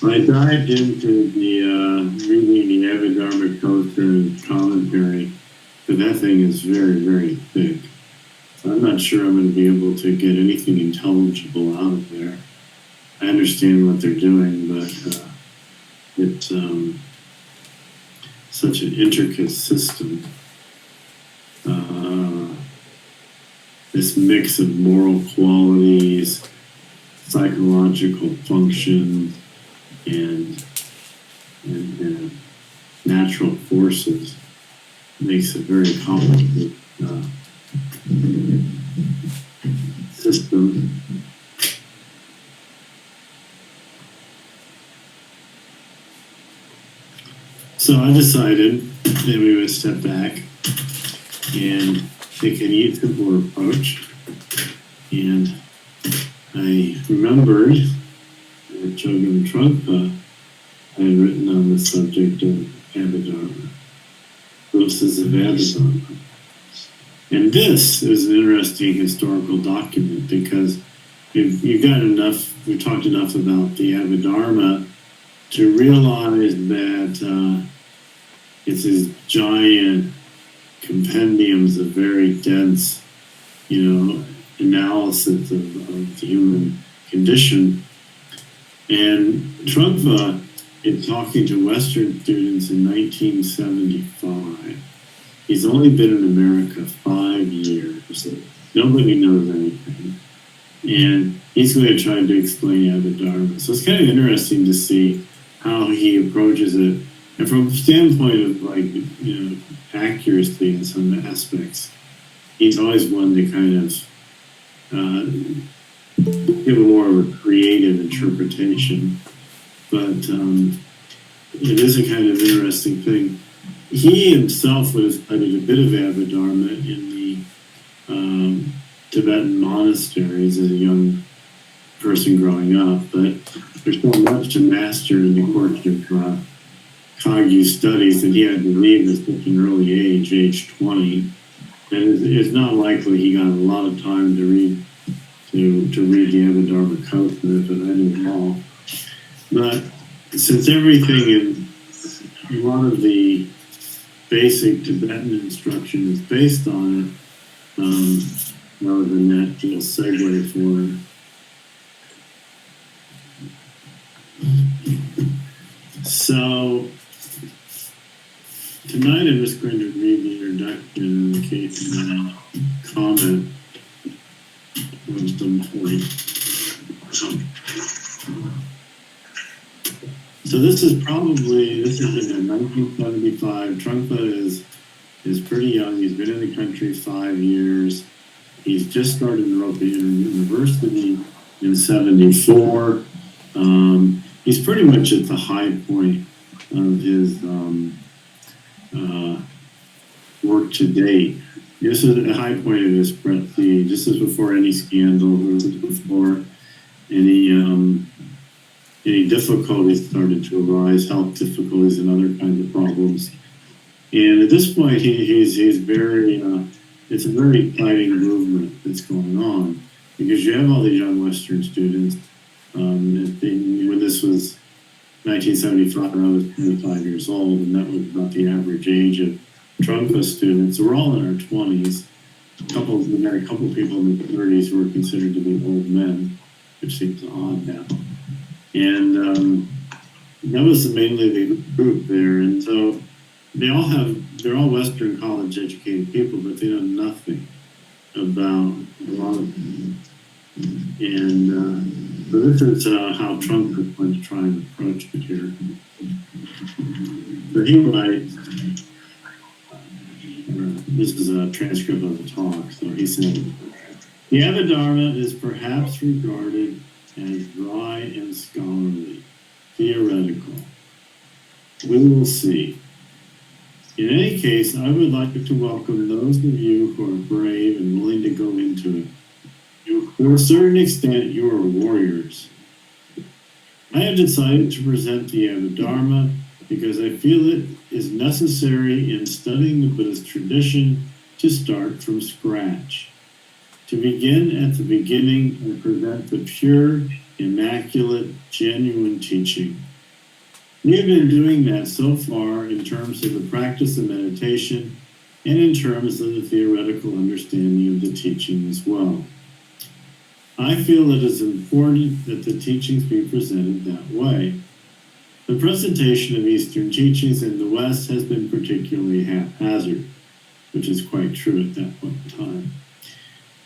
I dived into the reading the Abhidharma Kosa and commentary, but that thing is very, very thick. I'm not sure I'm going to be able to get anything intelligible out of there. I understand what they're doing, but it's such an intricate system. This mix of moral qualities, psychological functions, and natural forces makes a very complicated system. So I decided that we would step back and take an even simpler approach. And I remembered that Chogyam Trungpa had written on the subject of Abhidharma, glimpses of Abhidharma. And this is an interesting historical document because you've got enough, we've talked enough about the Abhidharma to realize that it's these giant compendiums of very dense, analysis of the human condition. And Trungpa is talking to Western students in 1975. He's only been in America 5 years. Nobody knows anything. And he's going to try to explain Abhidharma. So it's kind of interesting to see how he approaches it. And from the standpoint of accuracy in some aspects, he's always one to kind of give more of a creative interpretation. But it is a kind of interesting thing. He himself would have studied a bit of Abhidharma in the Tibetan monasteries as a young person growing up, but there's so much to master in the course of Chogyam studies that he had to leave at such an early age 20. And it's not likely he got a lot of time to read the Abhidharma Kosa, if it had at all. But since everything in a lot of the basic Tibetan instruction is based on it, that was a natural segue for it. So tonight I'm just going to read the introduction in case you comment on some point. So this is in 1975. Trungpa is pretty young. He's been in the country 5 years. He's just started Naropa University in 74. He's pretty much at the high point of his work to date. This is a high point of his prestige. This is before any scandal. This is before any difficulties started to arise, health difficulties and other kinds of problems. And at this point, he's very. It's a very exciting movement that's going on because you have all these young Western students. When this was 1975, I was 25 years old, and that was about the average age of Trungpa students. We're all in our 20s. We had a couple people in their 30s who were considered to be old men, which seems odd now. And that was mainly the group there. And so they're all Western college educated people, but they know nothing about a lot of things. And so this is how Trump is going to try and approach it here. So he writes, this is a transcript of the talk. So he said, the Abhidharma is perhaps regarded as dry and scholarly, theoretical. We will see. In any case, I would like to welcome those of you who are brave and willing to go into it. To a certain extent, you are warriors. I have decided to present the Abhidharma because I feel it is necessary in studying the Buddhist tradition to start from scratch, to begin at the beginning and present the pure, immaculate, genuine teaching. We have been doing that so far in terms of the practice of meditation and in terms of the theoretical understanding of the teaching as well. I feel it is important that the teachings be presented that way. The presentation of Eastern teachings in the West has been particularly haphazard, which is quite true at that point in time.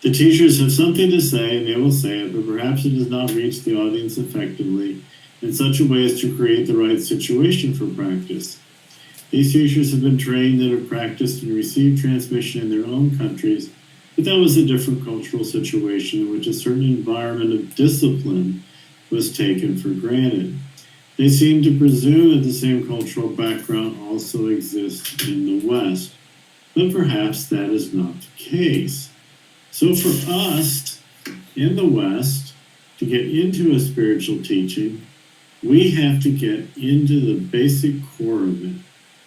The teachers have something to say and they will say it, but perhaps it does not reach the audience effectively in such a way as to create the right situation for practice. These teachers have been trained and have practiced and received transmission in their own countries, but that was a different cultural situation in which a certain environment of discipline was taken for granted. They seem to presume that the same cultural background also exists in the West, but perhaps that is not the case. So for us in the West to get into a spiritual teaching, we have to get into the basic core of it.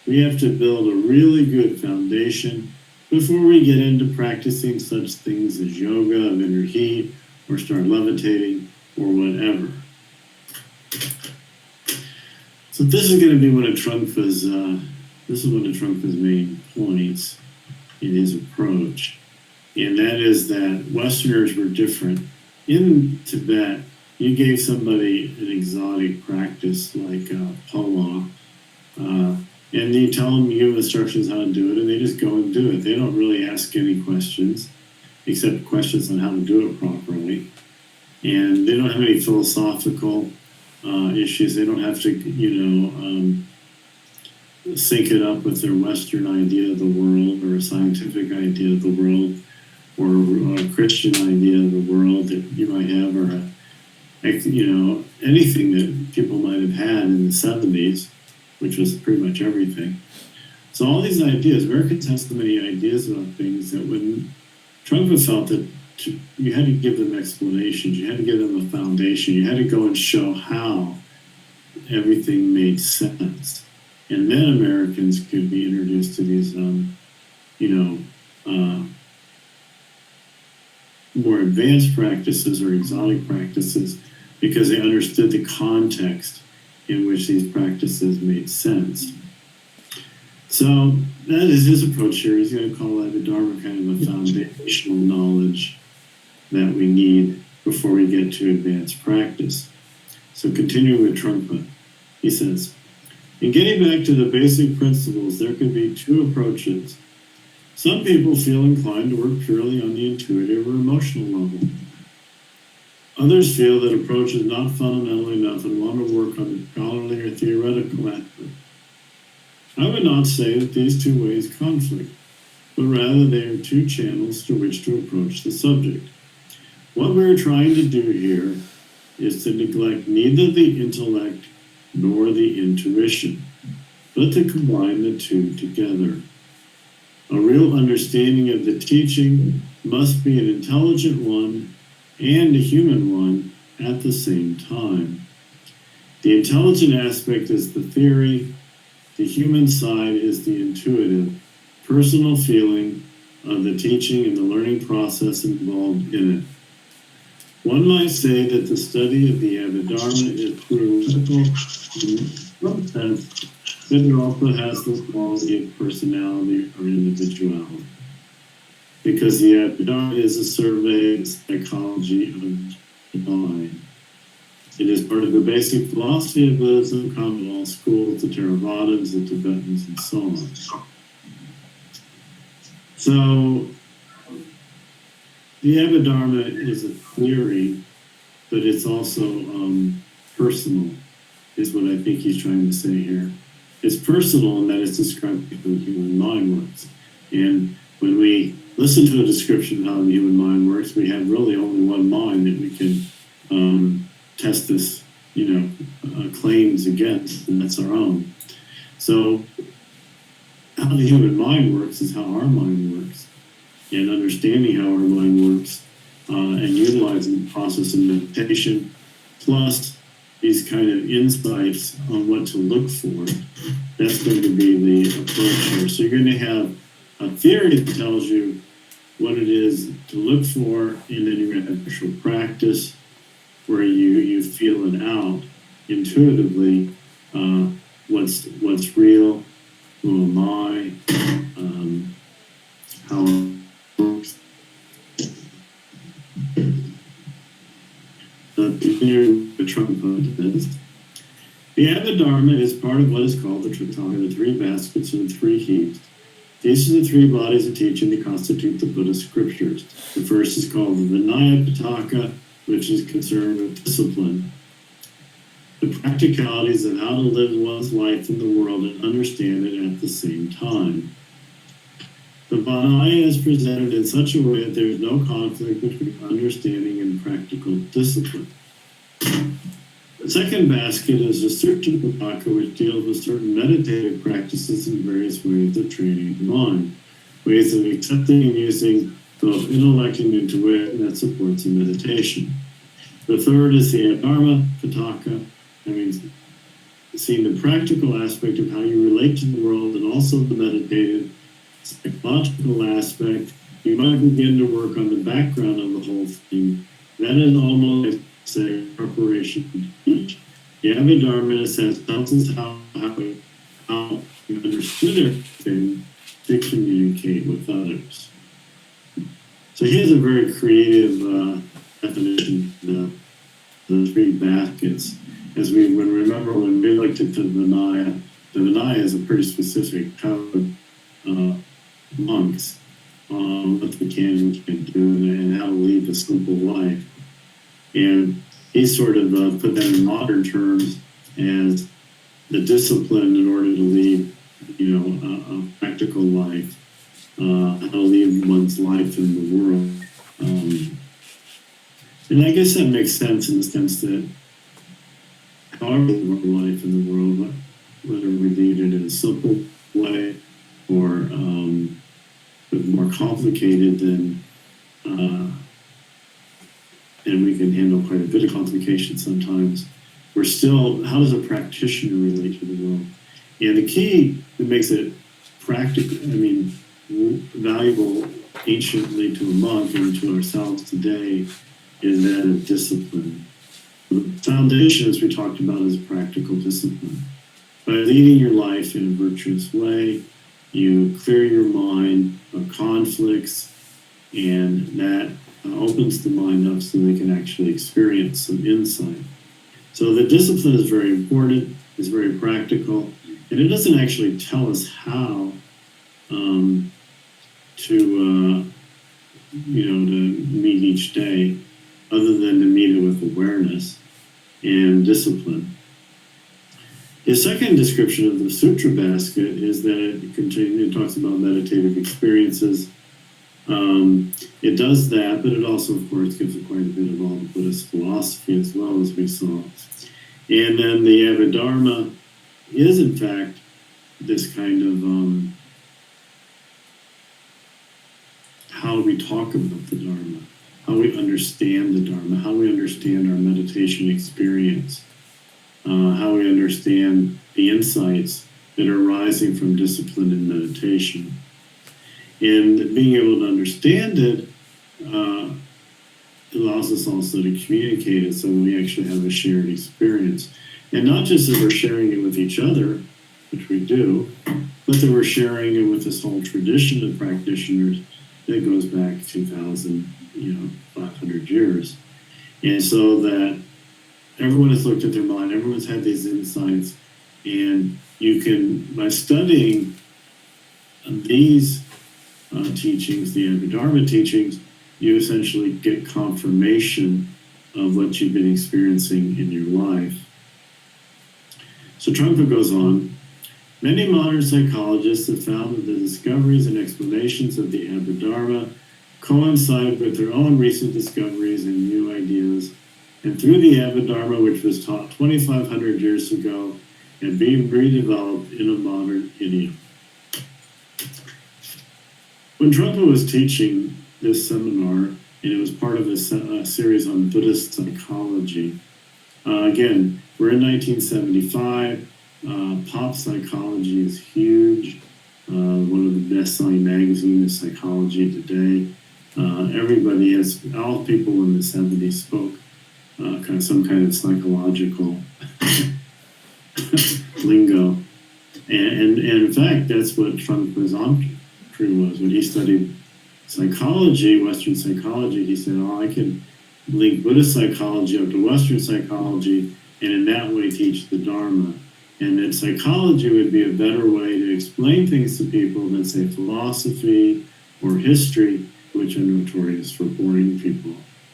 We have to build a really good foundation before we get into practicing such things as yoga of inner heat or start levitating or whatever. So this is going to be one of Trungpa's main points in his approach, and that is that Westerners were different. In Tibet, you gave somebody an exotic practice like Powa, and you tell them, you give instructions how to do it, and they just go and do it. They don't really ask any questions, except questions on how to do it properly. And they don't have any philosophical issues. They don't have to, sync it up with their Western idea of the world or a scientific idea of the world or a Christian idea of the world that you might have, or anything that people might have had in the 70s, which was pretty much everything. So all these ideas, Americans have so many ideas about things that when Trungpa felt that you had to give them explanations, you had to give them a foundation, you had to go and show how everything made sense. And then Americans could be introduced to these, more advanced practices or exotic practices because they understood the context in which these practices made sense. So that is his approach here. He's going to call Abhidharma kind of a foundational knowledge that we need before we get to advanced practice. So continuing with Trungpa, he says, in getting back to the basic principles, there could be two approaches. Some people feel inclined to work purely on the intuitive or emotional level. Others feel that approach is not fundamental enough and want to work on the scholarly or theoretical aspect. I would not say that these two ways conflict, but rather they are two channels to which to approach the subject. What we are trying to do here is to neglect neither the intellect nor the intuition, but to combine the two together. A real understanding of the teaching must be an intelligent one and a human one at the same time. The intelligent aspect is the theory, the human side is the intuitive, personal feeling of the teaching and the learning process involved in it. One might say that the study of the Abhidharma is theoretical in some sense, but it also has the quality of personality or individuality. Because the Abhidharma is a survey of the psychology of the mind. It is part of the basic philosophy of Buddhism, common to all schools, the Theravadins, the Tibetans, and so on. So, the Abhidharma is a theory, but it's also personal, is what I think he's trying to say here. It's personal in that it's described how the human mind works. And when we listen to a description of how the human mind works, we have really only one mind that we can test this, claims against, and that's our own. So how the human mind works is how our mind works. And understanding how our mind works and utilizing the process of meditation, plus these kind of insights on what to look for, that's going to be the approach here. So you're going to have a theory that tells you what it is to look for, and then you're going to have actual practice where you feel it out intuitively. What's real? Who am I? How it works. The Trungpa is. The Abhidharma is part of what is called the Tritaka, the three baskets and the three heaps. These are the three bodies of teaching that constitute the Buddhist scriptures. The first is called the Vinaya Pitaka, which is concerned with discipline, the practicalities of how to live one's life in the world and understand it at the same time. The Vinaya is presented in such a way that there is no conflict between understanding and practical discipline. The second basket is the Sutta Pitaka, which deals with certain meditative practices and various ways of training the mind, ways of accepting and using both intellect and intuition that supports the meditation. The third is the Abhidharma Pitaka, that means seeing the practical aspect of how you relate to the world and also the meditative psychological aspect. You might begin to work on the background of the whole thing. That is almost, say, preparation to teach. The Abhidharma, in a sense, tells us how you understood everything to communicate with others. So here's a very creative definition of the three baskets. Remember when we looked at the Vinaya is a pretty specific code monks on what they can and can't do and how to lead a simple life. And he sort of put that in modern terms as the discipline in order to lead, a practical life, how to lead one's life in the world. And I guess that makes sense in the sense that however we live life in the world, whether we lead it in a simple way or more complicated than and we can handle quite a bit of complication sometimes. We're still, how does a practitioner relate to the world? And the key that makes it practical, valuable anciently to a monk and to ourselves today is that of discipline. The foundation, as we talked about, is practical discipline. By leading your life in a virtuous way, you clear your mind of conflicts, and that opens the mind up so they can actually experience some insight. So the discipline is very important, it's very practical, and it doesn't actually tell us how to meet each day, other than to meet it with awareness and discipline. The second description of the Sutra basket is that it talks about meditative experiences. It does that, but it also, of course, gives quite a bit of all the Buddhist philosophy as well, as we saw. And then the Abhidharma is, in fact, this kind of how we talk about the Dharma, how we understand the Dharma, how we understand our meditation experience, how we understand the insights that are arising from discipline and meditation. And being able to understand it allows us also to communicate it so we actually have a shared experience. And not just that we're sharing it with each other, which we do, but that we're sharing it with this whole tradition of practitioners that goes back 500 years. And so that everyone has looked at their mind, everyone's had these insights, and you can, by studying these teachings, the Abhidharma teachings, you essentially get confirmation of what you've been experiencing in your life. So Trungpa goes on, many modern psychologists have found that the discoveries and explanations of the Abhidharma coincide with their own recent discoveries and new ideas, and through the Abhidharma, which was taught 2,500 years ago, and being redeveloped in a modern idiom. When Trungpa was teaching this seminar, and it was part of a series on Buddhist psychology, again, we're in 1975, pop psychology is huge, one of the best-selling magazines is Psychology Today, Everybody has, all people in the 70s spoke some kind of psychological lingo. And in fact, that's what Trungpa's entry was. When he studied psychology, Western psychology, he said, oh, I can link Buddhist psychology up to Western psychology and in that way teach the Dharma. And that psychology would be a better way to explain things to people than, say, philosophy or history, which are notorious for boring people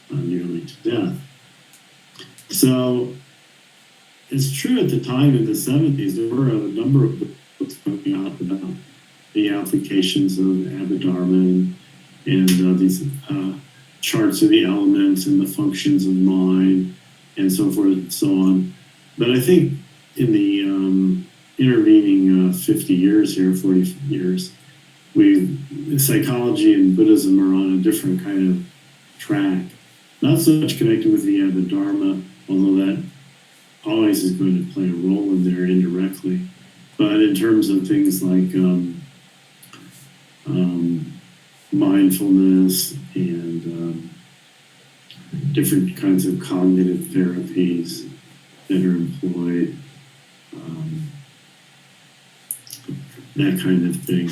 nearly to death. So it's true at the time in the 70s, there were a number of books coming out about the applications of Abhidharma and these charts of the elements and the functions of mind and so forth and so on. But I think in the intervening 50 years here, 40 years, psychology and Buddhism are on a different kind of track. Not so much connected with the Abhidharma, although that always is going to play a role in there indirectly. But in terms of things like mindfulness and different kinds of cognitive therapies that are employed, that kind of thing.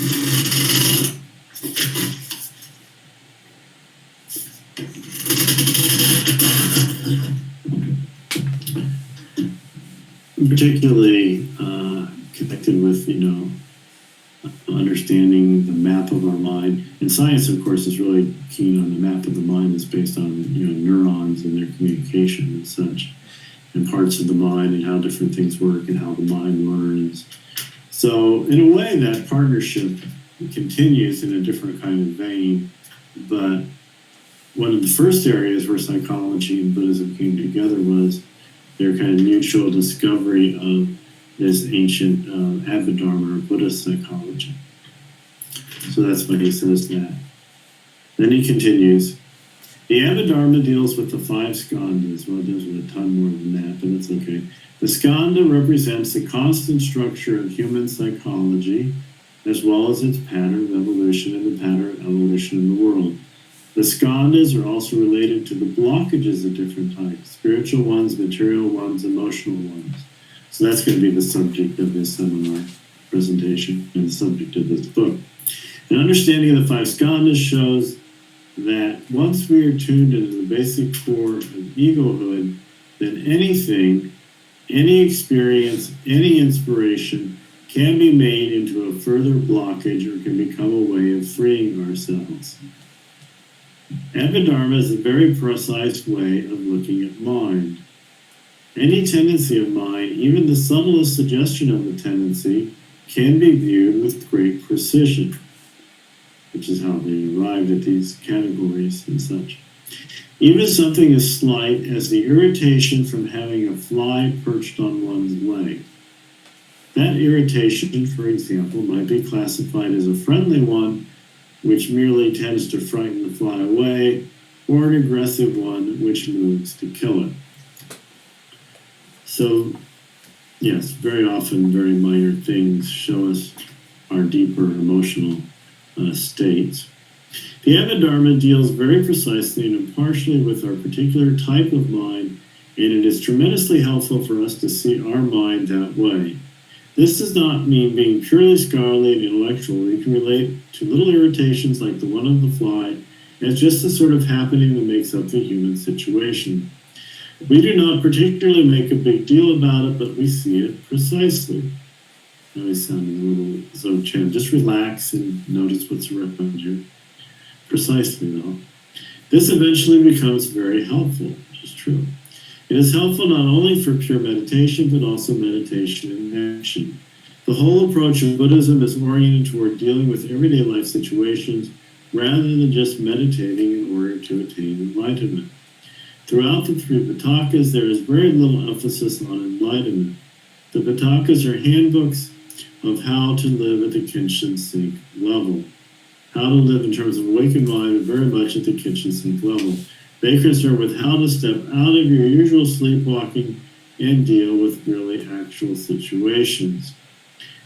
Particularly connected with, understanding the map of our mind. And science, of course, is really keen on the map of the mind that's based on, neurons and their communication and such, and parts of the mind and how different things work and how the mind learns. So in a way, that partnership continues in a different kind of vein. But one of the first areas where psychology and Buddhism came together was their kind of mutual discovery of this ancient Abhidharma or Buddhist psychology. So that's why he says that. Then he continues, the Abhidharma deals with the 5 skandhas. Well, it deals with a ton more than that, but that's okay. The skandha represents the constant structure of human psychology, as well as its pattern of evolution and the pattern of evolution in the world. The skandhas are also related to the blockages of different types, spiritual ones, material ones, emotional ones. So that's going to be the subject of this seminar presentation and the subject of this book. An understanding of the 5 skandhas shows that once we are tuned into the basic core of egohood, then anything, any experience, any inspiration can be made into a further blockage or can become a way of freeing ourselves. Abhidharma is a very precise way of looking at mind. Any tendency of mind, even the subtlest suggestion of the tendency, can be viewed with great precision, which is how they arrived at these categories and such. Even something as slight as the irritation from having a fly perched on one's leg. That irritation, for example, might be classified as a friendly one, which merely tends to frighten the fly away, or an aggressive one, which moves to kill it. So, yes, very often very minor things show us our deeper emotional states. The Abhidharma deals very precisely and impartially with our particular type of mind, and it is tremendously helpful for us to see our mind that way. This does not mean being purely scholarly and intellectual. We can relate to little irritations like the one of the fly as just the sort of happening that makes up the human situation. We do not particularly make a big deal about it, but we see it precisely. Now he's sounding a little Dzogchen. Just relax and notice what's around you. Precisely, though. This eventually becomes very helpful, which is true. It is helpful not only for pure meditation, but also meditation in action. The whole approach of Buddhism is oriented toward dealing with everyday life situations rather than just meditating in order to attain enlightenment. Throughout the 3 Pitakas, there is very little emphasis on enlightenment. The Pitakas are handbooks of how to live at the kitchen sink level. How to live in terms of awakened mind, but very much at the kitchen sink level. They concern with how to step out of your usual sleepwalking and deal with really actual situations.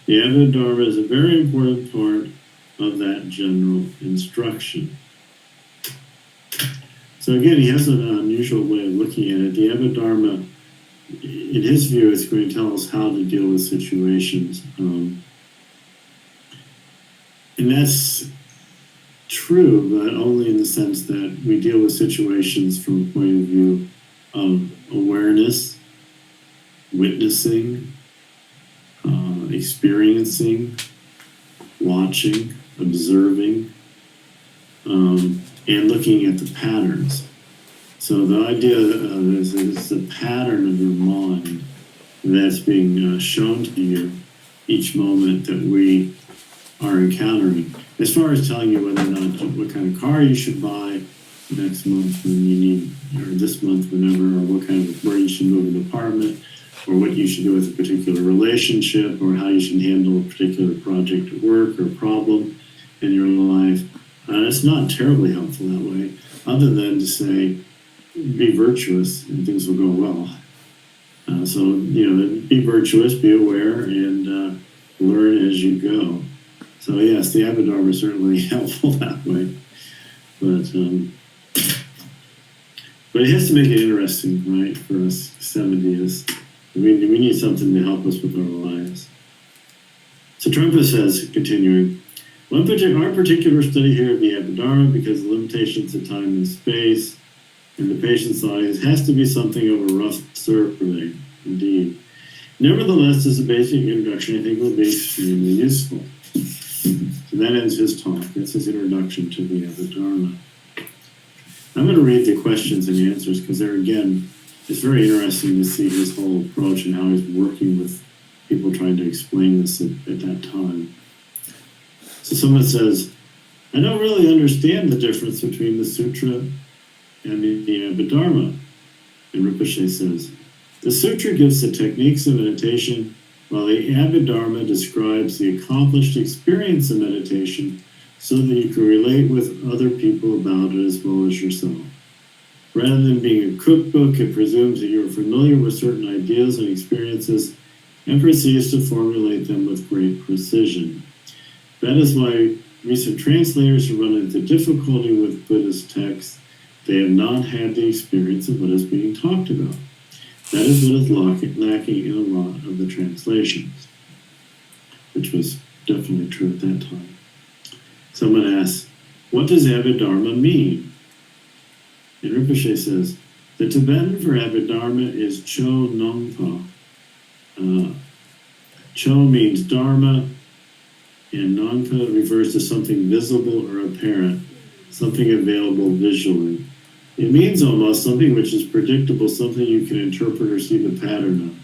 The Abhidharma is a very important part of that general instruction. So again, he has an unusual way of looking at it. The Abhidharma, in his view, is going to tell us how to deal with situations. And that's true, but only in the sense that we deal with situations from a point of view of awareness, witnessing, experiencing, watching, observing, and looking at the patterns. So the idea is that it's the pattern of your mind that's being shown to you each moment that we are encountering. As far as telling you whether or not what kind of car you should buy next month when you need, or this month whenever, or what kind of, where you should move an apartment, or what you should do with a particular relationship, or how you should handle a particular project at work or problem in your life. It's not terribly helpful that way, other than to say, be virtuous and things will go well. So, be virtuous, be aware, and learn as you go. So yes, the Abhidharma is certainly helpful that way, but it has to make it interesting, right, for us 70ists. We need something to help us with our lives. So Trungpa says, continuing, our particular study here of the Abhidharma, because of limitations of time and space, and the patient's audience, has to be something of a rough survey, indeed. Nevertheless, as a basic introduction, I think will be extremely useful. So that ends his talk. That's his introduction to the Abhidharma. I'm going to read the questions and answers because there, again, it's very interesting to see his whole approach and how he's working with people trying to explain this at that time. So someone says, I don't really understand the difference between the sutra and the Abhidharma. And Rinpoche says, the sutra gives the techniques of meditation, while the Abhidharma describes the accomplished experience of meditation so that you can relate with other people about it as well as yourself. Rather than being a cookbook, it presumes that you are familiar with certain ideas and experiences and proceeds to formulate them with great precision. That is why recent translators have run into difficulty with Buddhist texts. They have not had the experience of what is being talked about. That is what is lacking in a lot of the translations, which was definitely true at that time. Someone asks, what does Abhidharma mean? And Rinpoche says, the Tibetan for Abhidharma is Cho Nongpa. Cho means Dharma, and Nongpa refers to something visible or apparent, something available visually. It means almost something which is predictable, something you can interpret or see the pattern of.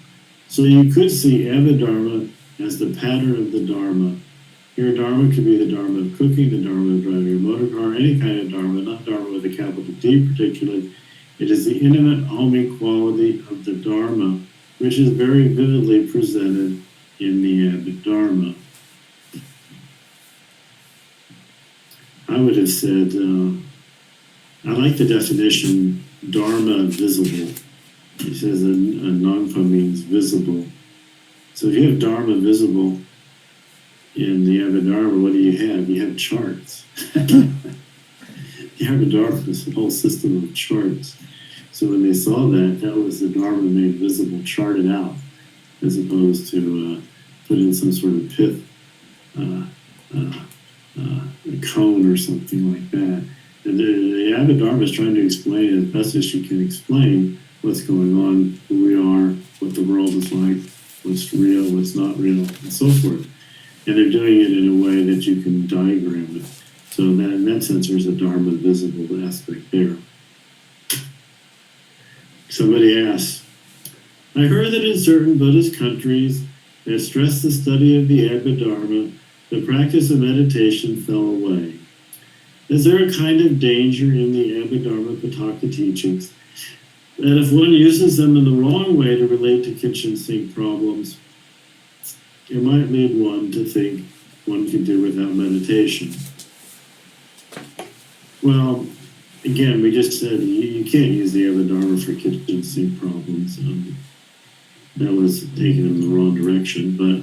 So you could see Abhidharma as the pattern of the Dharma. Here, Dharma could be the Dharma of cooking, the Dharma of driving a motor car, any kind of Dharma, not Dharma with a capital D particularly. It is the intimate, homey quality of the Dharma, which is very vividly presented in the Abhidharma. I would have said, I like the definition, Dharma visible. He says a Nongpa means visible. So if you have Dharma visible in the Abhidharma, what do you have? You have charts. The Abhidharma is a whole system of charts. So when they saw that, that was the Dharma made visible, charted out, as opposed to put in some sort of pith, a cone or something like that. And the Abhidharma is trying to explain as best as you can explain what's going on, who we are, what the world is like, what's real, what's not real, and so forth. And they're doing it in a way that you can diagram it. So in that sense, there's a Dharma visible aspect there. Somebody asks, I heard that in certain Buddhist countries that stress the study of the Abhidharma, the practice of meditation fell away. Is there a kind of danger in the Abhidharma Pitaka teachings that if one uses them in the wrong way to relate to kitchen sink problems, it might lead one to think one can do without meditation? Well, again, we just said you can't use the Abhidharma for kitchen sink problems. That was taken in the wrong direction, but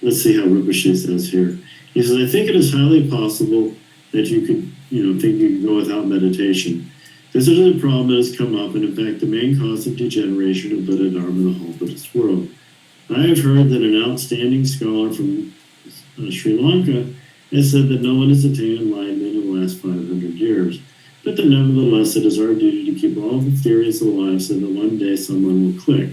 let's see how Rinpoche says here. He says, I think it is highly possible that you could, think you could go without meditation. This is a problem that has come up, and in fact, the main cause of degeneration of Abhidharma in the whole Buddhist world. I have heard that an outstanding scholar from Sri Lanka has said that no one has attained enlightenment in the last 500 years, but that nevertheless it is our duty to keep all the theories alive so that one day someone will click.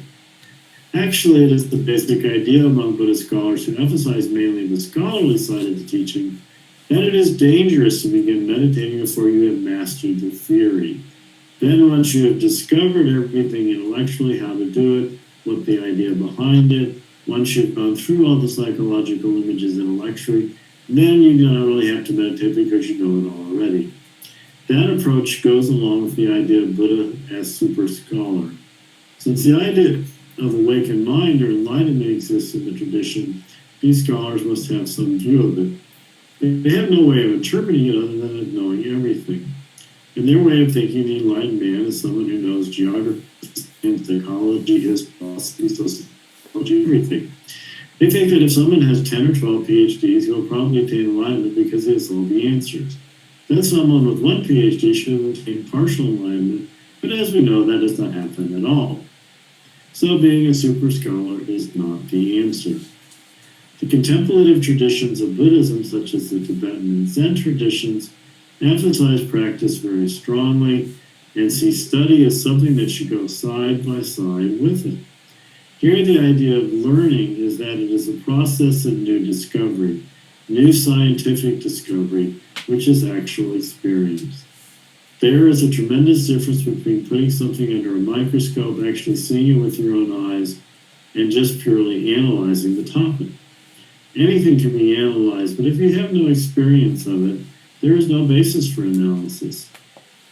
Actually, it is the basic idea among Buddhist scholars who emphasize mainly the scholarly side of the teaching that it is dangerous to begin meditating before you have mastered the theory. Then once you have discovered everything intellectually, how to do it, what the idea behind it, once you've gone through all the psychological images intellectually, then you don't really have to meditate because you know it all already. That approach goes along with the idea of Buddha as super scholar. Since the idea of awakened mind or enlightenment exists in the tradition, these scholars must have some view of it. They have no way of interpreting it other than knowing everything. In their way of thinking, the enlightened man is someone who knows geography, psychology, history, philosophy, sociology, everything. They think that if someone has 10 or 12 PhDs, he'll probably attain enlightenment because he has all the answers. Then someone with one PhD should attain partial enlightenment, but as we know, that does not happen at all. So being a super scholar is not the answer. The contemplative traditions of Buddhism, such as the Tibetan and Zen traditions, emphasize practice very strongly and see study as something that should go side by side with it. Here, the idea of learning is that it is a process of new discovery, new scientific discovery, which is actual experience. There is a tremendous difference between putting something under a microscope, actually seeing it with your own eyes, and just purely analyzing the topic. Anything can be analyzed, but if you have no experience of it, there is no basis for analysis.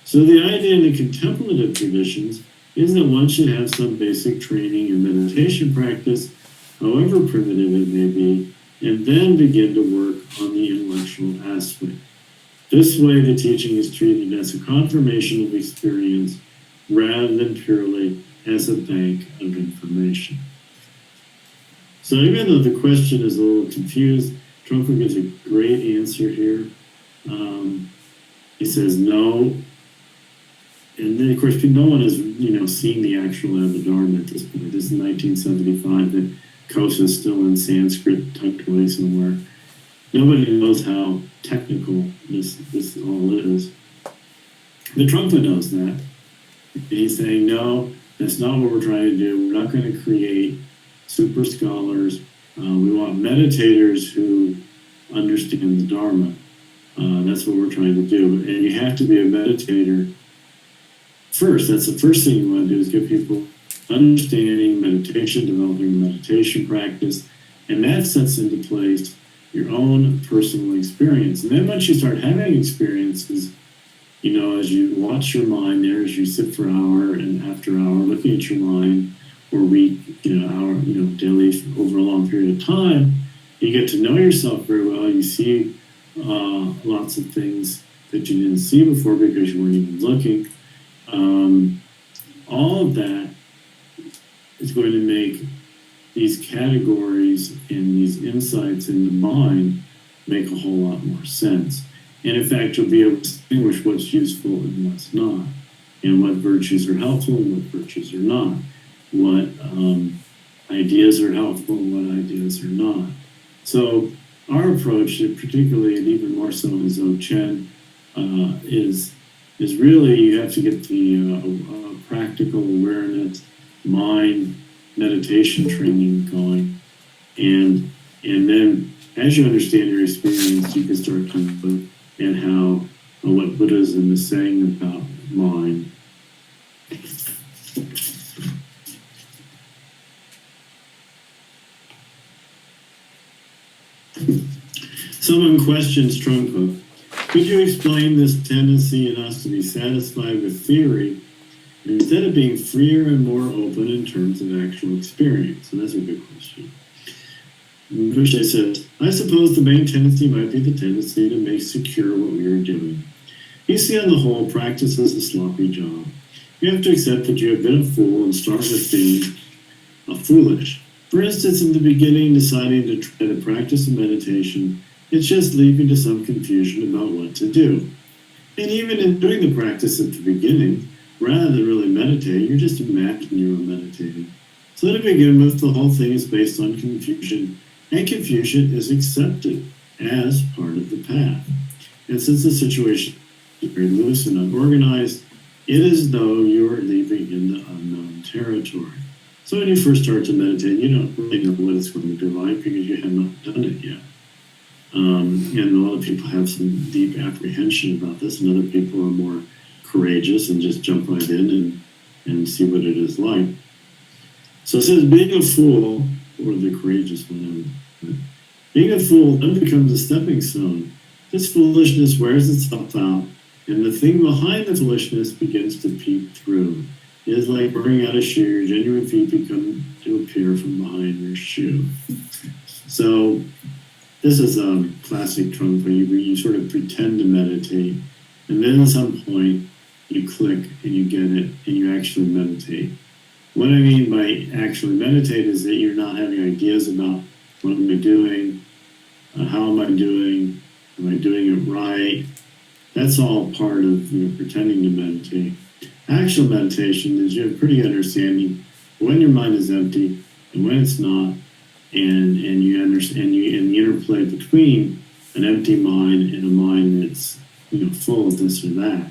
So the idea in the contemplative traditions is that one should have some basic training in meditation practice, however primitive it may be, and then begin to work on the intellectual aspect. This way, the teaching is treated as a confirmation of experience rather than purely as a bank of information. So even though the question is a little confused, Trungpa gives a great answer here. He says no. And then, of course, no one has, seen the actual Abhidharma at this point. This is 1975. The Kosa is still in Sanskrit, tucked away somewhere. Nobody knows how technical this all is. The Trungpa knows that. And he's saying, no, that's not what we're trying to do. We're not going to create super scholars. We want meditators who understand the Dharma. That's what we're trying to do. And you have to be a meditator first. That's the first thing you want to do, is get people understanding meditation, developing meditation practice, and that sets into place your own personal experience. And then once you start having experiences, as you watch your mind there, as you sit for hour and after hour looking at your mind, or week, hour, daily over a long period of time, you get to know yourself very well. You see lots of things that you didn't see before because you weren't even looking. All of that is going to make these categories and these insights in the mind make a whole lot more sense. And in fact, you'll be able to distinguish what's useful and what's not, and what virtues are helpful and what virtues are not, what ideas are helpful and what ideas are not. So our approach, particularly and even more so in Dzogchen, is really you have to get the practical awareness, mind, meditation training going, and then as you understand your experience, you can start to look at how what Buddhism is saying about mind. Someone questions Trungpa, could you explain this tendency in us to be satisfied with theory instead of being freer and more open in terms of actual experience? And that's a good question. Rinpoche says, I suppose the main tendency might be the tendency to make secure what we are doing. You see, on the whole, practice is a sloppy job. You have to accept that you have been a fool and start with being foolish. For instance, in the beginning, deciding to try to practice a meditation It's just leading to some confusion about what to do. And even in doing the practice at the beginning, rather than really meditate, you're just imagining you were meditating. So to begin with, the whole thing is based on confusion, and confusion is accepted as part of the path. And since the situation is very loose and unorganized, it is as though you are leaving in the unknown territory. So when you first start to meditate, you don't really know what it's going to be like because you have not done it yet. And a lot of people have some deep apprehension about this, and other people are more courageous and just jump right in and see what it is like. So it says, being a fool, or the courageous one, being a fool then becomes a stepping stone. This foolishness wears itself out, and the thing behind the foolishness begins to peep through. It is like wearing out a shoe. Your genuine feet become to appear from behind your shoe. So this is a classic Trungpa where you sort of pretend to meditate, and then at some point you click and you get it and you actually meditate. What I mean by actually meditate is that you're not having ideas about what am I doing, how am I doing it right. That's all part of pretending to meditate. Actual meditation is you have pretty understanding when your mind is empty and when it's not, and you understand and the interplay between an empty mind and a mind that's full of this or that,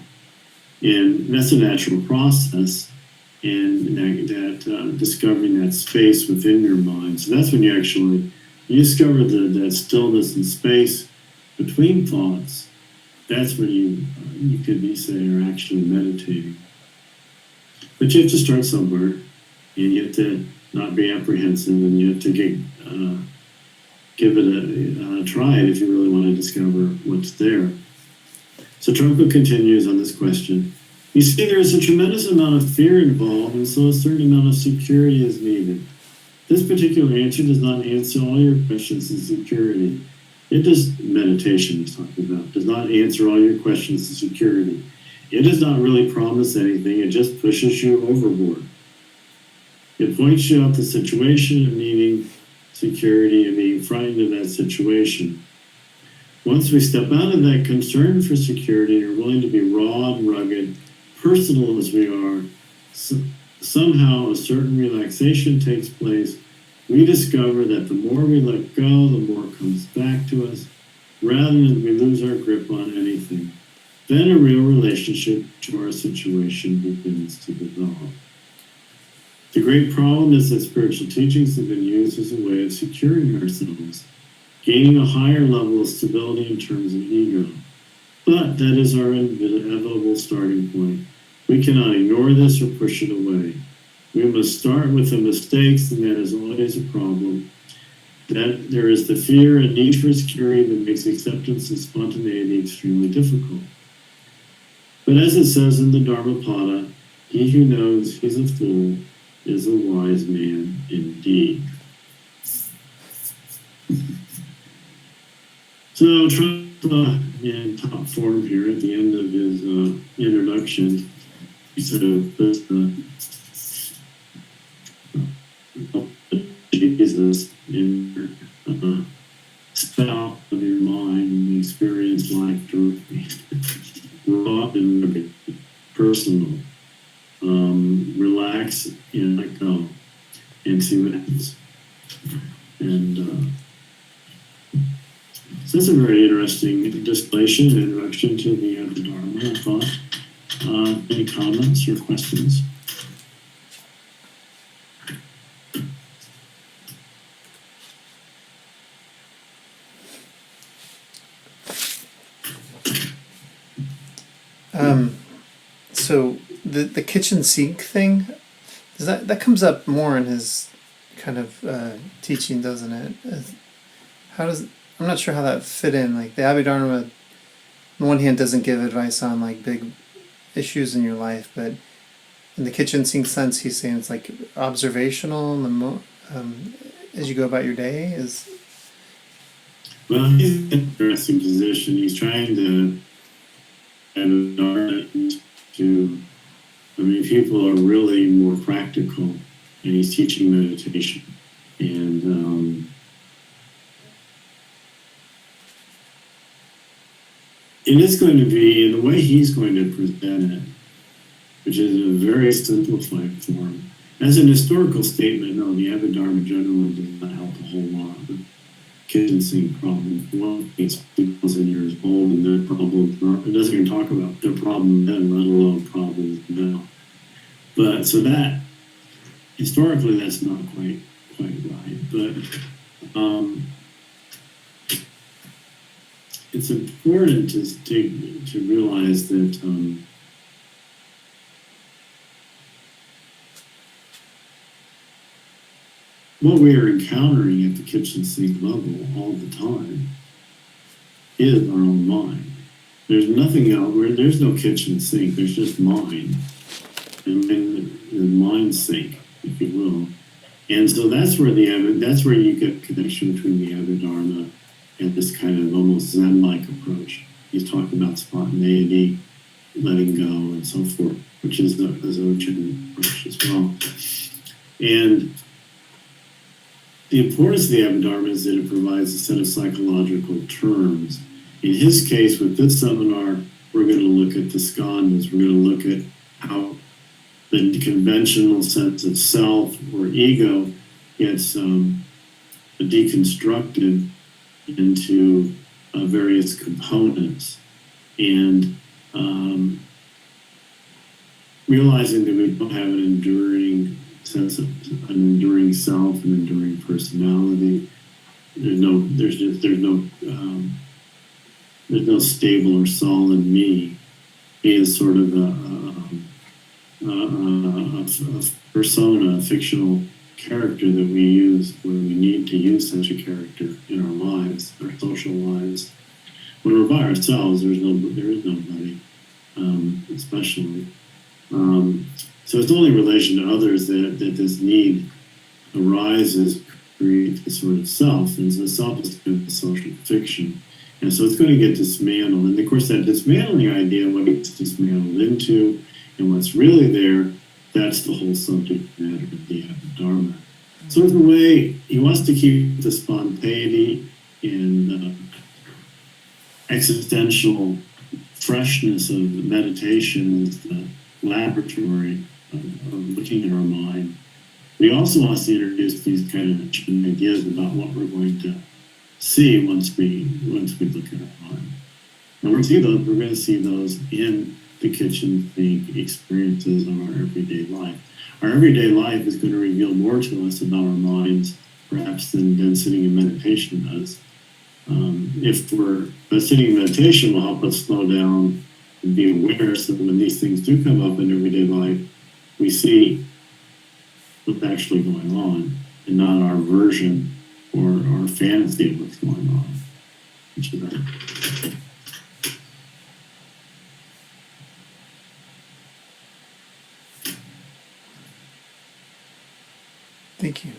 and that's a natural process, and that discovering that space within your mind. So that's when you discover that stillness and space between thoughts. That's when you could say are actually meditating. But you have to start somewhere, and you have to not be apprehensive, and you have to give it a try if you really want to discover what's there. So Trungpa continues on this question. You see, there is a tremendous amount of fear involved, and so a certain amount of security is needed. This particular answer does not answer all your questions in security. It does, meditation he's talking about, does not answer all your questions in security. It does not really promise anything, it just pushes you overboard. It points you out the situation of needing security and being frightened of that situation. Once we step out of that concern for security and are willing to be raw and rugged, personal as we are, somehow a certain relaxation takes place. We discover that the more we let go, the more comes back to us, rather than we lose our grip on anything. Then a real relationship to our situation begins to develop. The great problem is that spiritual teachings have been used as a way of securing ourselves, gaining a higher level of stability in terms of ego. But that is our inevitable starting point. We cannot ignore this or push it away. We must start with the mistakes, and that is always a problem. That there is the fear and need for security that makes acceptance and spontaneity extremely difficult. But as it says in the Dharmapada, he who knows he's a fool is a wise man indeed. So Trungpa, in top form here at the end of his introduction, he sort of puts Jesus in the spout of your mind and experience life directly, raw and personal. Relax and let go and see what happens. And so that's a very interesting distillation and introduction to the Abhidharma, I thought. Any comments or questions? So the kitchen sink thing, that comes up more in his kind of teaching, doesn't it? I'm not sure how that fit in. Like the Abhidharma, on the one hand, doesn't give advice on like big issues in your life, but in the kitchen sink sense, he's saying it's like observational and as you go about your day is. Well, he's in an interesting position. He's trying to people are really more practical, and he's teaching meditation. And it is going to be, in the way he's going to present it, which is in a very simplified form. As an historical statement, no, the Abhidharma generally does not help a whole lot with kitchen sink problems. One, it's 2,000 years old, and their problems are, it doesn't even talk about their problem then, let alone problems now. But so that, historically, that's not quite right. But it's important to realize that what we are encountering at the kitchen sink level all the time is our own mind. There's nothing out where there's no kitchen sink. There's just mind, and the mind sink, if you will. And so that's where you get connection between the Abhidharma and this kind of almost Zen-like approach. He's talking about spontaneity, letting go, and so forth, which is the Dzogchen approach as well. And the importance of the Abhidharma is that it provides a set of psychological terms. In his case, with this seminar, we're going to look at the skandhas. We're going to look at how the conventional sense of self or ego gets deconstructed into various components, and realizing that we don't have an enduring sense of an enduring self, an enduring personality. There's no stable or solid me. He is sort of a persona, a fictional character that we use when we need to use such a character in our lives, our social lives. When we're by ourselves, there is nobody, especially. So it's only in relation to others that this need arises, create a sort of self, and so the self is kind of a social fiction. And so it's going to get dismantled. And of course, that dismantling idea, what it's dismantled into and what's really there, that's the whole subject matter of the Abhidharma. So in a way, he wants to keep the spontaneity and existential freshness of meditation as the laboratory of looking at our mind. But he also wants to introduce these kind of ideas about what we're going to see once we look at our mind. And we're going to see those in the kitchen sink experiences of our everyday life. Our everyday life is going to reveal more to us about our minds, perhaps, than sitting in meditation does. But sitting in meditation will help us slow down and be aware, so that when these things do come up in everyday life, we see what's actually going on and not our version or our fantasy of what's going on. Which is that. Thank you.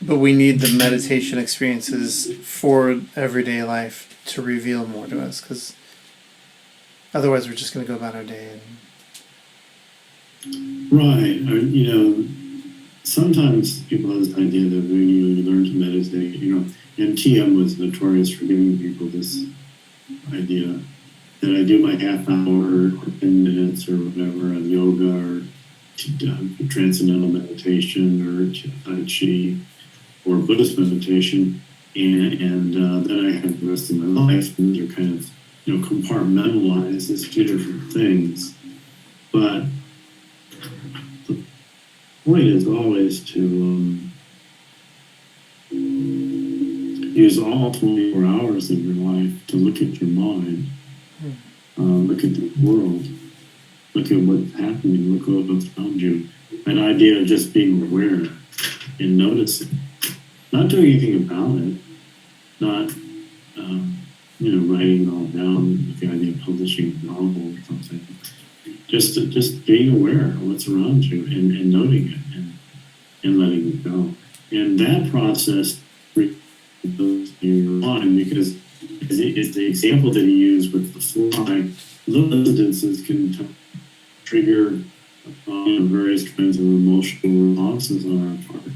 But we need the meditation experiences for everyday life to reveal more to us, because otherwise we're just going to go about our day. Right. Sometimes people have this idea that when you learn to meditate, and TM was notorious for giving people this idea that I do my half hour or 10 minutes or whatever of yoga or transcendental meditation or Tai Chi or Buddhist meditation, and then I have the rest of my life, and they're kind of compartmentalized as two different things. But the point is always to use all 24 hours of your life to look at your mind, look at the world, look at what's happening, look at what's around you. An idea of just being aware and noticing, not doing anything about it, not writing it all down with the idea of publishing a novel or something. Just being aware of what's around you and noting it and letting it go. And that process goes in your mind, because it's the example that he used with the fly. Little incidences can trigger various kinds of emotional responses on our part.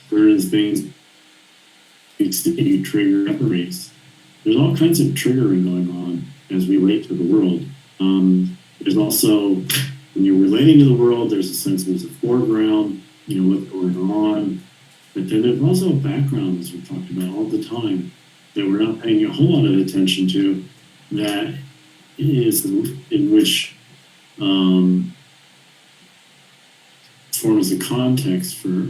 Certain things you trigger memories. There's all kinds of triggering going on as we relate to the world. There's also, when you're relating to the world, there's a sense there's a foreground, what's going on. But then there's also a background, as we talked about all the time, that we're not paying a whole lot of attention to, that is in which forms the context for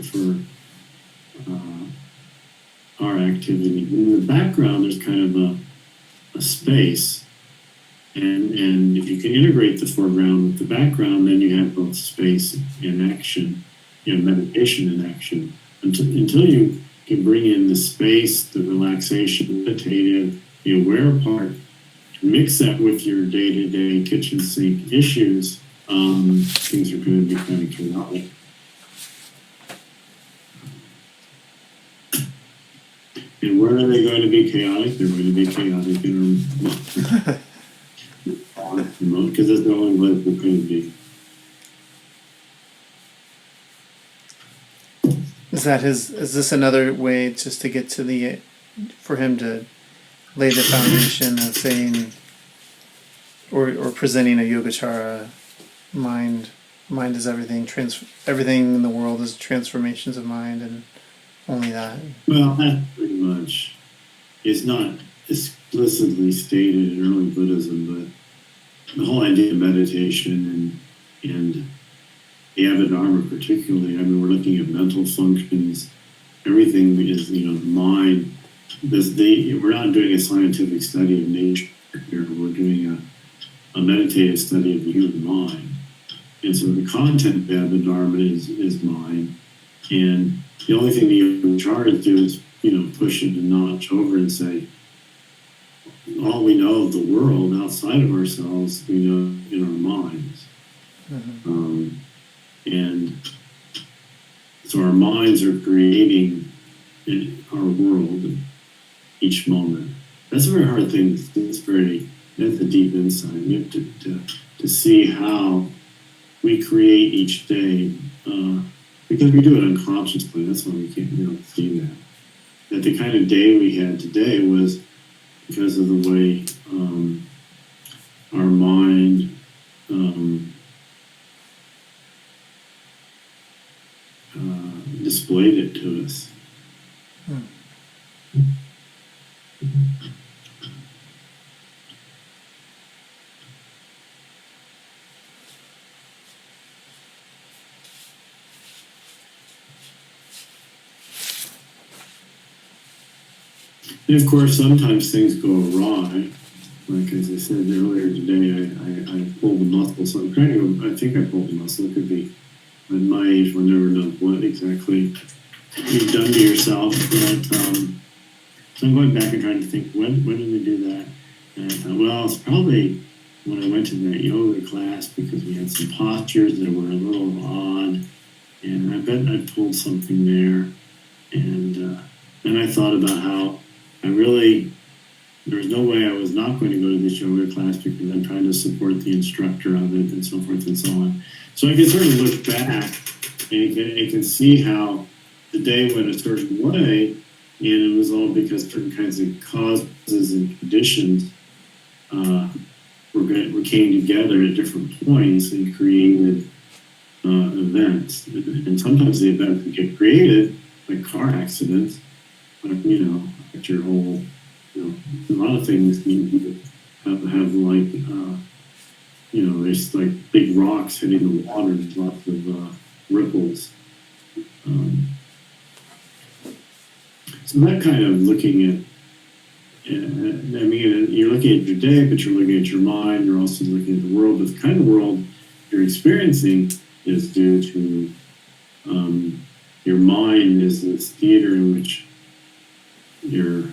our activity. In the background, there's kind of a space, and if you can integrate the foreground with the background, then you have both space and action, meditation and action. Until you can bring in the space, the relaxation, meditative, the aware part, mix that with your day-to-day kitchen sink issues, things are going to be kind of chaotic. And where are they going to be chaotic? They're going to be chaotic in remote, because that's the only way they're going to be. Is this another way just to get to for him to lay the foundation of saying, or presenting a Yogacara, mind is everything, everything in the world is transformations of mind, and only that? Well, that pretty much is not explicitly stated in early Buddhism, but the whole idea of meditation and the Abhidharma particularly, we're looking at mental functions. Everything is, the mind. We're not doing a scientific study of nature here. We're doing a meditative study of the human mind. And so the content of the Abhidharma is mind. And the only thing the Yogacaras do is, push it a notch over and say, all we know of the world outside of ourselves, we know in our minds. Mm-hmm. And so our minds are creating our world each moment. That's a very hard thing. That's a deep insight. You have to see how we create each day, because we do it unconsciously. That's why we can't see that. That the kind of day we had today was because of the way our mind displayed it to us. And of course, sometimes things go awry. Like as I said earlier today, I pulled the muscle. So I'm I think I pulled the muscle. It could be at my age, one never knows what exactly you've done to yourself. But so I'm going back and trying to think, when did we do that? And I thought, well, it's probably when I went to that yoga class, because we had some postures that were a little odd. And I bet I pulled something there. And then I thought about how there was no way I was not going to go to this yoga class because I'm trying to support the instructor of it and so forth and so on. So I can sort of look back and you can see how the day went a certain way, and it was all because certain kinds of causes and conditions came together at different points and created events. And sometimes the events that get created, like car accidents, like, your whole, a lot of things you have like, there's like big rocks hitting the water, there's lots of ripples. So that kind of looking at, you're looking at your day, but you're looking at your mind, you're also looking at the world, but the kind of world you're experiencing is due to your mind is this theater in which your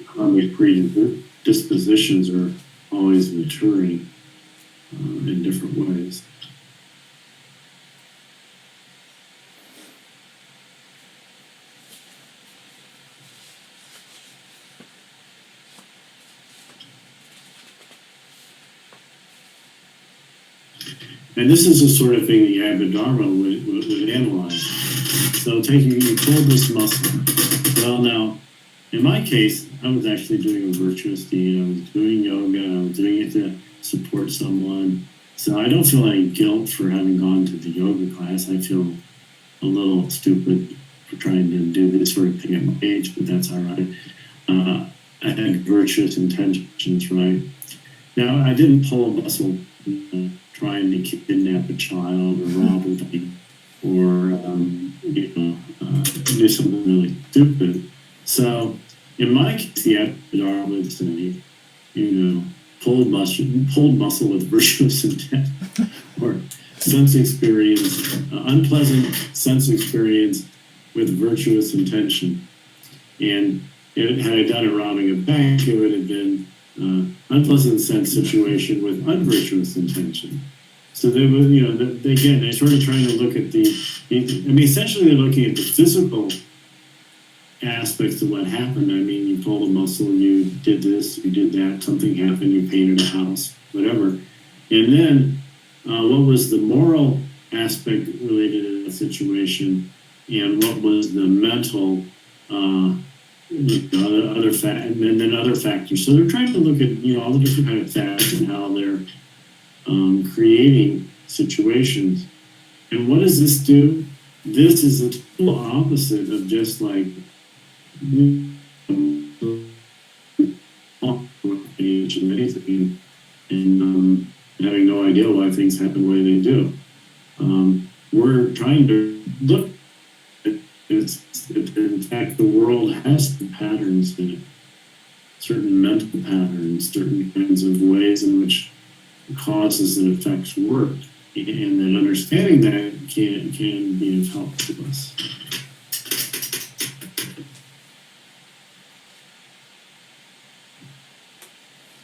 karmic predispositions are always maturing in different ways. And this is the sort of thing the Abhidharma would analyze. So you pull this muscle, Well, now, in my case, I was actually doing a virtuous deed. I was doing yoga. I was doing it to support someone. So I don't feel any guilt for having gone to the yoga class. I feel a little stupid for trying to do this sort of thing at my age, but that's all right. I had virtuous intentions, right? Now, I didn't pull a muscle trying to kidnap a child or rob a bank or do something really stupid. So, in my case, the Abhidharma would say, pulled muscle with virtuous intent, or sense experience, unpleasant sense experience with virtuous intention. And had I done it robbing a bank, it would have been unpleasant sense situation with unvirtuous intention. So they would, again, they're sort of trying to look at essentially they're looking at the physical aspects of what happened. I mean, you pulled a muscle, you did this, you did that, something happened, you painted a house, whatever. And then what was the moral aspect related to the situation, and what was the mental other and then other factors. So they're trying to look at all the different kind of factors and how they're creating situations. And what does this do? This is the total opposite of just like anything and having no idea why things happen the way they do. We're trying to look at in fact the world has the patterns in it, certain mental patterns, certain kinds of ways in which causes and effects work, and then understanding that can be of help to us.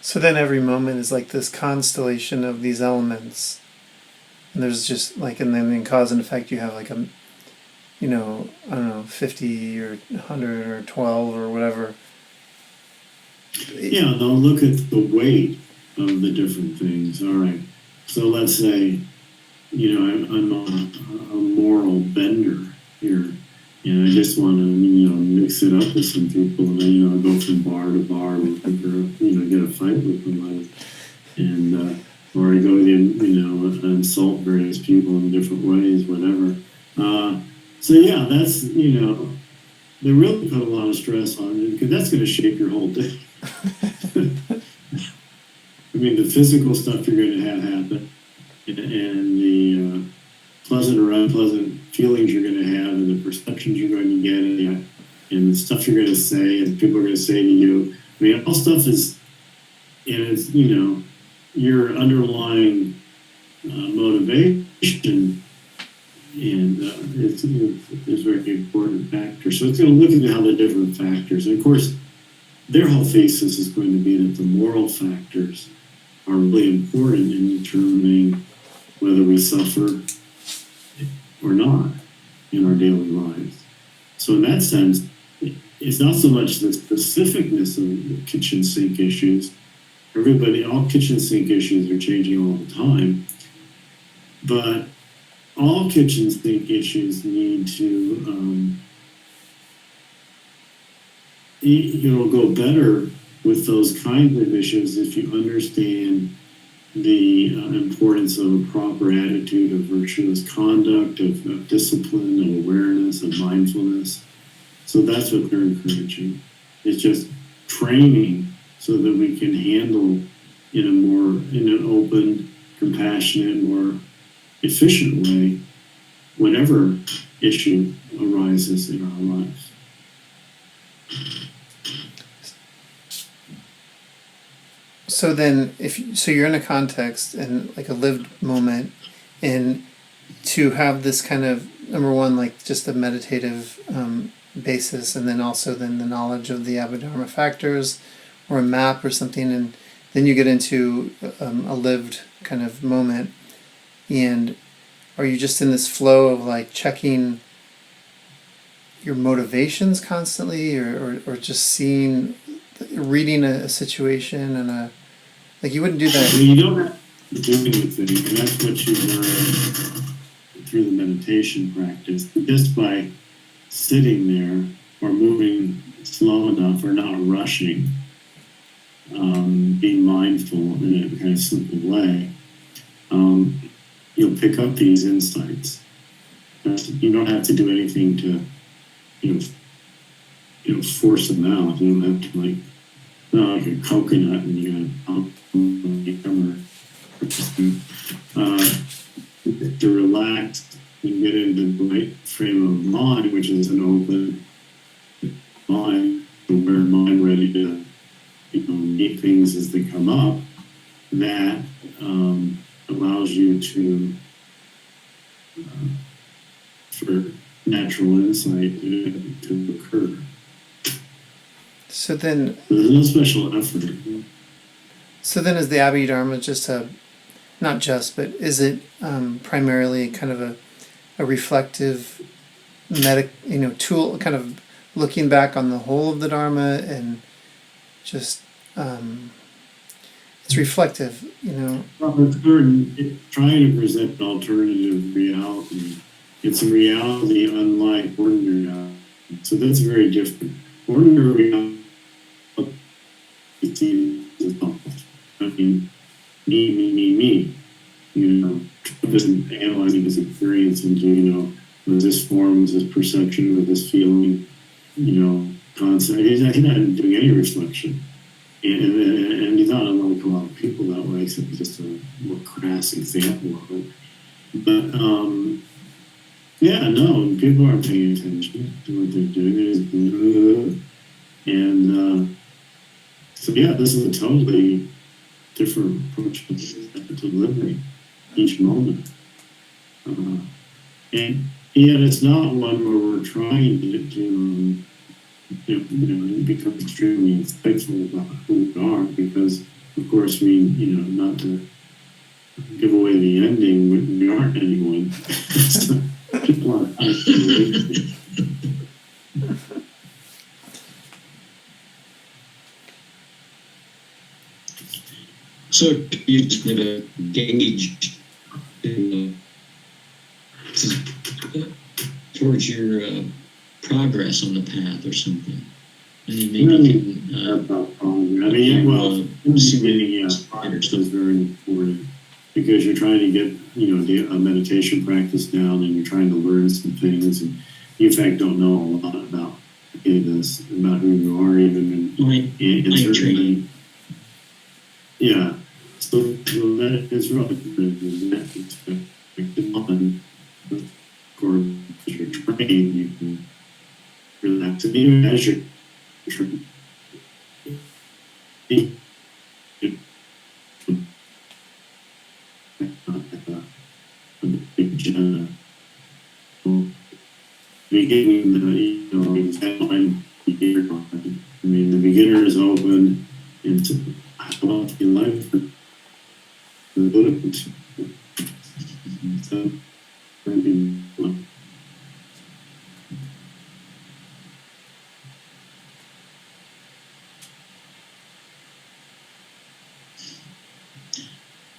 So then every moment is like this constellation of these elements, and there's just like, and then in cause and effect you have like a, I don't know, 50 or 100 or 12 or whatever. Yeah, they'll look at the weight of the different things. All right, so let's say, I'm a moral bender here, and I just want to, mix it up with some people, and then, go from bar to bar, or, get a fight with somebody, and or I go to, insult various people in different ways, whatever. So yeah, that's, they really put a lot of stress on it, because that's going to shape your whole day. I mean, the physical stuff you're going to have happen, and the pleasant or unpleasant feelings you're going to have, and the perceptions you're going to get, and the stuff you're going to say, and people are going to say to you. I mean, all stuff is, and it's, your underlying motivation, and it's a very important factor. So it's going to look at how the different factors, and of course, their whole thesis is going to be that the moral factors are really important in determining whether we suffer or not in our daily lives. So in that sense, it's not so much the specificness of the kitchen sink issues. All kitchen sink issues are changing all the time, but all kitchen sink issues need to go better with those kinds of issues if you understand the importance of a proper attitude of virtuous conduct, of discipline, of awareness, of mindfulness. So that's what they're encouraging. It's just training so that we can handle in an open, compassionate, more efficient way whatever issue arises in our lives. So then, so you're in a context and like a lived moment, and to have this kind of, number one, like just a meditative basis, and then also then the knowledge of the Abhidharma factors, or a map or something, and then you get into a lived kind of moment, and are you just in this flow of like checking your motivations constantly, or just reading a situation and like you wouldn't do that. Well, you don't have to do anything, and that's what you learn through the meditation practice. Just by sitting there or moving slow enough or not rushing, being mindful in a kind of simple way, you'll pick up these insights. You don't have to do anything to, you know, force them out. You don't have to like a coconut and you gotta to relax and get into the right frame of mind, which is an open mind, aware mind ready to meet things as they come up. That allows you to for natural insight to occur. So then, there's no special effort. So then, is the Abhidharma just not just, but is it primarily kind of a reflective tool, kind of looking back on the whole of the Dharma and just it's reflective, Well, it's trying to present an alternative reality. It's a reality unlike ordinary reality. So that's very different. Ordinary reality, I mean, me. Trump isn't analyzing his experience into, was this form, was this perception, was this feeling, concept. He's not doing any reflection. And he's not unlike a lot of people that way, except just a more crass example of it. But, yeah, no, people aren't paying attention to what they're doing. And so, yeah, this is a totally different approach to delivery each moment. And yet it's not one where we're trying to become extremely insightful about who we are, because, of course, not to give away the ending, we aren't anyone. So, people are so you just need to gauge towards your progress on the path or something. And then maybe progress is very important, because you're trying to get a meditation practice down, and you're trying to learn some things, and you in fact don't know a lot about this, about who you are, even and certainly, yeah. So that is really good. Of course, as you're trained, you can relax, and even as you're beginning, the beginner is open, and I want to life for the Buddha. So,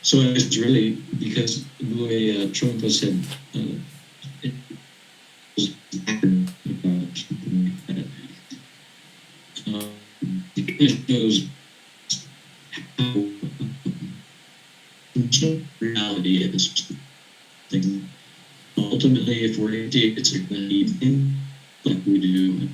so it's really because the way Trungpa said, it shows how reality is. Ultimately, if we're empty, it's a good evening, like we do.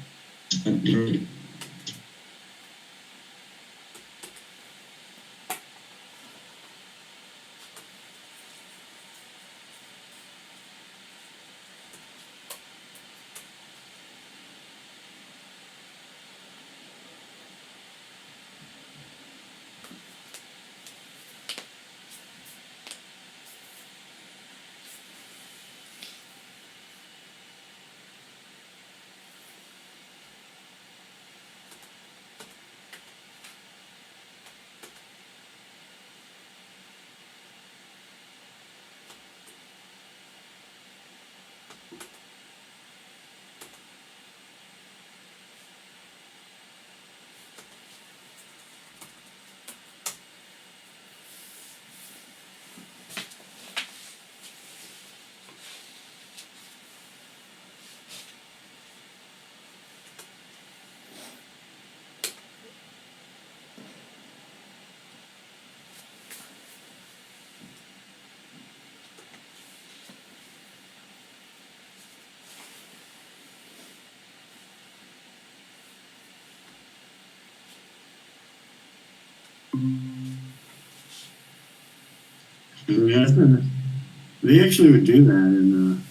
They actually would do that, and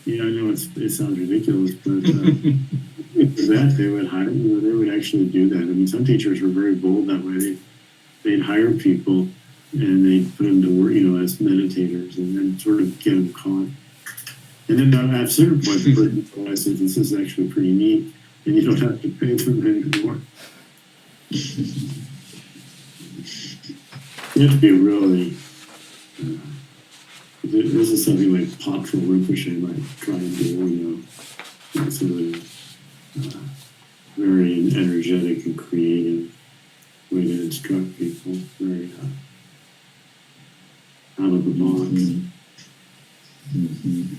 I know it sounds ridiculous, but that they would hire, they would actually do that. I mean, some teachers were very bold that way. They'd hire people and they'd put them to work, as meditators, and then sort of get them caught. And then at a certain point, the person realizes this is actually pretty neat, and you don't have to pay for them anymore. You have to be really. This is something like Chogyam Rinpoche might try and do. It's really very energetic and creative way to instruct people. Very out of the box. Mm-hmm.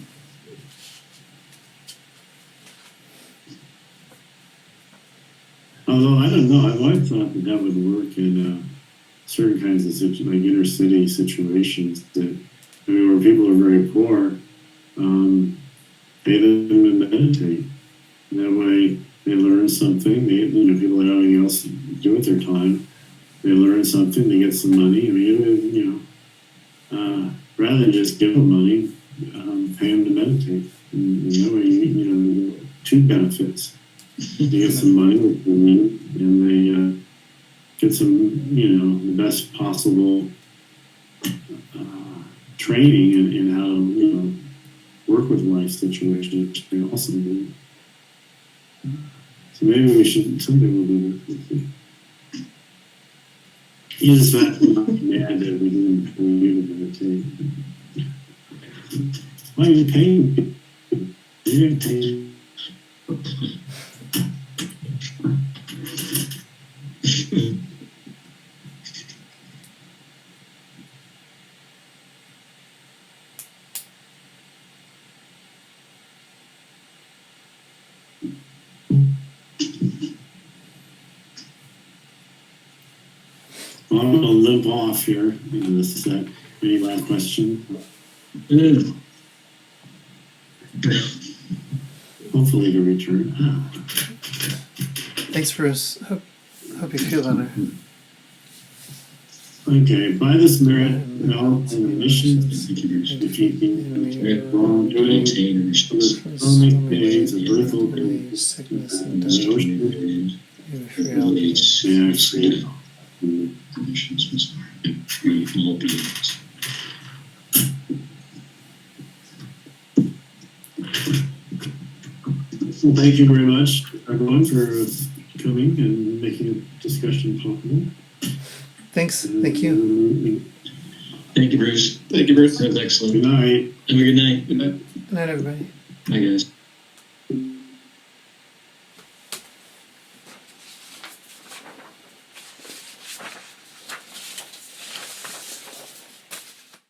Although I don't know, I've always thought that would work in certain kinds of like inner city situations. That where people are very poor, pay them to meditate. That way, they learn something. People that have anything else to do with their time, they learn something. They get some money. I mean, rather than just give them money, pay them to meditate. And that way, you get two benefits. They get some money, and they get some, the best possible training in how to, work with life situations, which they also do. So maybe we should, someday we'll do this. You just have to not mad that we didn't meditate. Why are you paying? You're going to pay. Well, I'm going to limp off here. This is that. Any last question? Hopefully to return. Thanks, Bruce. Hope you feel better. Okay, by this merit, all missions, defeating wrongdoing, only things, the birth of sickness and the death. ocean, Conditions was free from all beings. Well, thank you very much, everyone, for coming and making a discussion possible. Thanks. Thank you. Thank you, Bruce. Thank you, Bruce. That was excellent. Good night. Have a good night. Good night. Good night, everybody. Bye, guys.